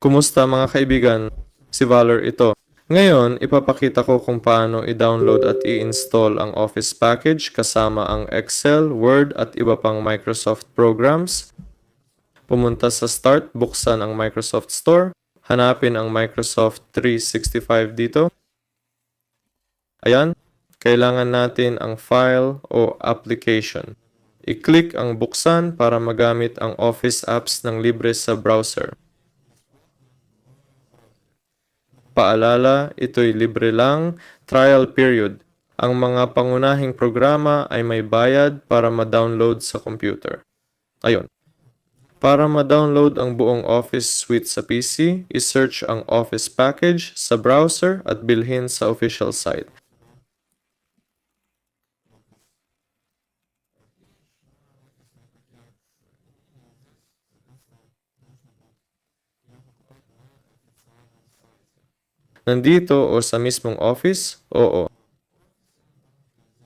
Kumusta mga kaibigan? Si Valor ito. Ngayon, ipapakita ko kung paano i-download at i-install ang Office package kasama ang Excel, Word at iba pang Microsoft programs. Pumunta sa Start, buksan ang Microsoft Store. Hanapin ang Microsoft 365 dito. Ayan, kailangan natin ang file o application. I-click ang buksan para magamit ang Office apps ng libre sa browser. Paalala, ito'y libre lang, trial period. Ang mga pangunahing programa ay may bayad para ma-download sa computer. Ayun. Para ma-download ang buong Office suite sa PC, i-search ang Office package sa browser at bilhin sa official site. Nandito o sa mismong Office? Oo.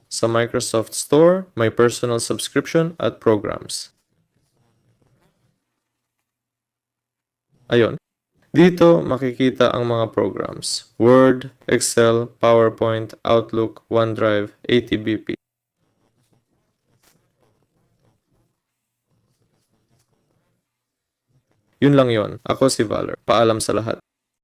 Sa Microsoft Store, may personal subscription at programs. Ayun. Dito makikita ang mga programs: Word, Excel, PowerPoint, Outlook, OneDrive, ATBP. Yun lang yon. Ako si Valor. Paalam sa lahat.